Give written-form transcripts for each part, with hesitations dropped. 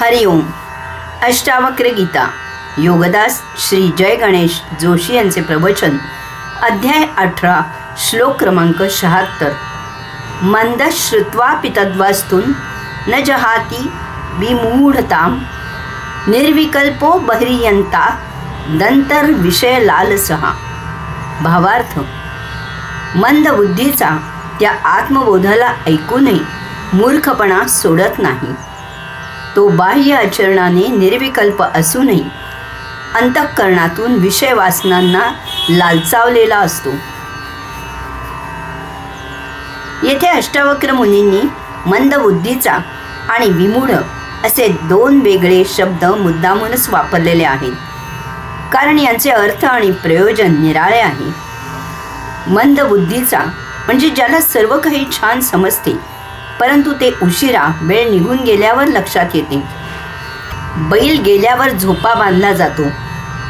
हरिओम. अष्टावक्र गीता योगदास श्री जय गणेश जोशी यांचे प्रवचन. अध्याय 18 श्लोक क्रमांक 76. मंद श्रुत्वापि तद्वस्तून न जहाती विमूढताम निर्विकल्पो बहिर्यंता दंतर विषय लालसहा. भावार्थ: मंद बुद्धीचा त्या आत्मबोधाला ऐकूनही मूर्खपणा सोडत नाही. तो बाह्य आचरणाने निर्विकल्प असूनही अंतःकरणातून विषय वासनांना लालचावलेला असतो. येथे अष्टावक्र मुनींनी मंदबुद्धीचा आणि विमूढ असे दोन वेगळे शब्द मुद्दामूनच वापरलेले आहेत, कारण यांचे अर्थ आणि प्रयोजन निराळे आहे. मंदबुद्धीचा म्हणजे ज्याला सर्व काही छान समजते, परंतु ते उशिरा वेळ निघून गेल्यावर लक्षात येते. बैल गेल्यावर झोपा बांधला जातो.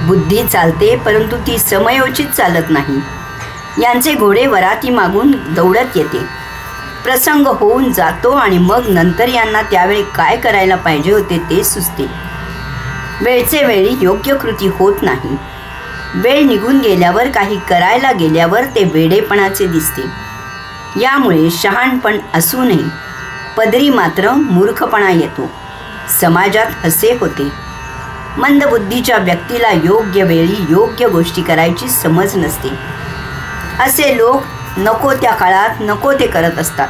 बुद्धी चालते, परंतु ती समयोचित चालत नाही. यांचे घोडे वराती मागून दौडत येते. प्रसंग होऊन जातो आणि मग नंतर यांना त्यावेळी काय करायला पाहिजे होते ते सुचते. वेळचे वेळी योग्य कृती होत नाही. वेळ निघून गेल्यावर काही करायला गेल्यावर ते वेडेपणाचे दिसते. यामुळे शहाणपण असूनही पदरी मात्र मूर्खपणा येतो. समाजात हसे होते. मंदबुद्धीच्या व्यक्तीला योग्य वेळी योग्य गोष्टी करायची समज नसते. असे लोक नको त्या काळात नको ते करत असतात.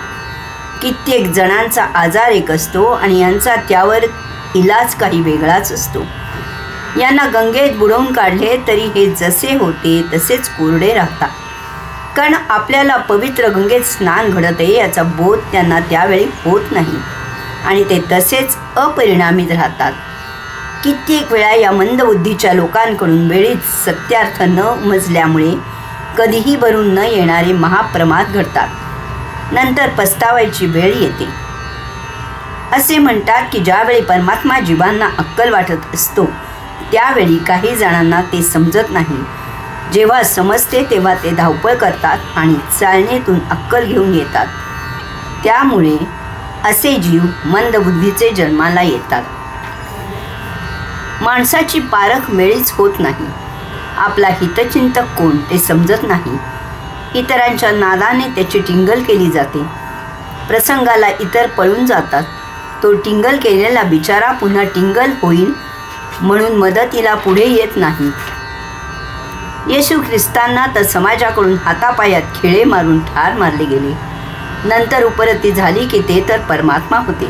कित्येक जणांचा आजार एक असतो आणि यांचा त्यावर इलाज काही वेगळाच असतो. यांना गंगेत बुडवून काढले तरी हे जसे होते तसेच कोरडे राहतात, कारण आपल्याला पवित्र गंगेत स्नान घडत आहे याचा बोध त्यांना त्यावेळी होत नाही आणि ते तसेच अपरिणामित राहतात. कित्येक वेळा या मंदबुद्धीच्या लोकांकडून वेळीच सत्यार्थ न उमजल्यामुळे कधीही भरून न येणारे महाप्रमाद घडतात. नंतर पस्तावायची वेळ येते. असे म्हणतात की ज्यावेळी परमात्मा जीवांना अक्कल वाटत असतो त्यावेळी काही जणांना ते समजत नाही. जेव्हा समजते तेव्हा ते धावपळ करतात आणि चालनेतून अक्कल घेऊन येतात. त्यामुळे असे जीव मंदबुद्धीचे जन्माला येतात. माणसाची पारख वेळीच होत नाही. आपला हितचिंतक कोण ते समजत नाही. इतरांच्या नादाने त्याची टिंगल केली जाते. प्रसंगाला इतर पळून जातात. तो टिंगल केलेला बिचारा पुन्हा टिंगल होईल म्हणून मदतीला पुढे येत नाही. येशू ख्रिस्तांना तर समाजाकडून हातापायात खिळे मारून ठार मारले गेले. नंतर उपरती झाली की ते तर परमात्मा होते.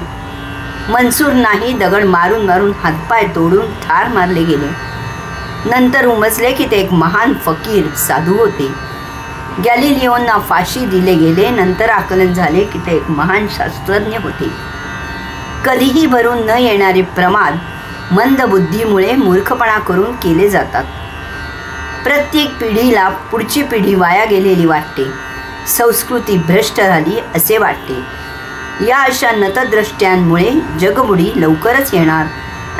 मनसूर नाही दगड मारून मारून हातपाय तोडून ठार मारले गेले. नंतर उमजले की ते एक महान फकीर साधू होते. गॅलिलिओंना फाशी दिले गेले. नंतर आकलन झाले की ते एक महान शास्त्रज्ञ होते. कधीही भरून न येणारे प्रमाद मंदबुद्धीमुळे मूर्खपणा करून केले जातात. प्रत्येक पिढीला पुढची पिढी वाया गेलेली वाटते. संस्कृती भ्रष्ट झाली असे वाटते. या अशा नतद्रष्ट्यांमुळे जगबुडी लवकरच येणार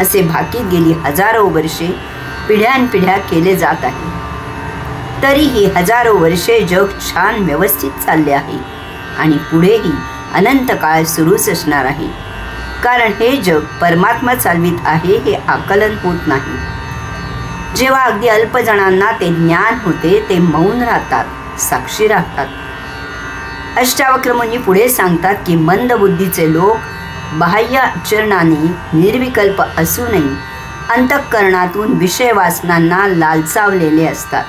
असे भाकीत गेली हजारो वर्षे पिढ्यानपिढ्या केले जात आहे. तरीही हजारो वर्षे जग छान व्यवस्थित चालले आहे आणि पुढेही अनंत काळ सुरूच असणार आहे, कारण हे जग परमात्मा चालवित आहे हे आकलन होत नाही. जेव्हा अगदी अल्प जणांना ते ज्ञान होते ते मौन राहतात, साक्षी राहतात. अष्टावक्र मुनी पुढे सांगतात की मंदबुद्धीचे लोक बाह्य आचरणाने निर्विकल्प असूनही अंतःकरणातून विषय वासनांना लालचावलेले असतात.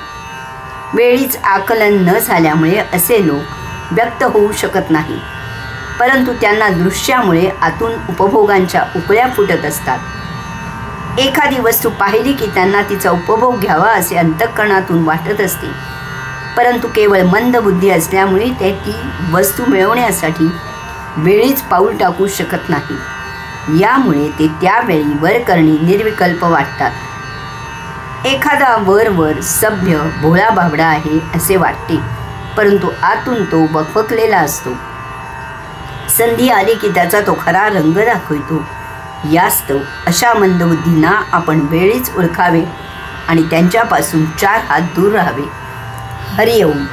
वेळीच आकलन न झाल्यामुळे असे लोक व्यक्त होऊ शकत नाही, परंतु त्यांना दृश्यामुळे आतून उपभोगांच्या उकळ्या फुटत असतात. एखादी वस्तू पाहिली की त्यांना तिचा उपभोग घ्यावा असे अंतःकरणातून वाटत असते, परंतु केवळ मंदबुद्धी असल्यामुळे ते ती वस्तू मिळवण्यासाठी वेळीच पाऊल टाकू शकत नाही. यामुळे ते त्यावेळी वरकरणी निर्विकल्प वाटतात. एखादा वर सभ्य भोळा बाबडा आहे असे वाटते, परंतु आतून तो बकबकलेला असतो. संधी आली की त्याचा तो खरा रंग दाखवितो. यास्तव अशा मंदबुद्धींना आपण वेळीच ओळखावे आणि त्यांच्यापासून 4 हात दूर राहावे. हरिओम.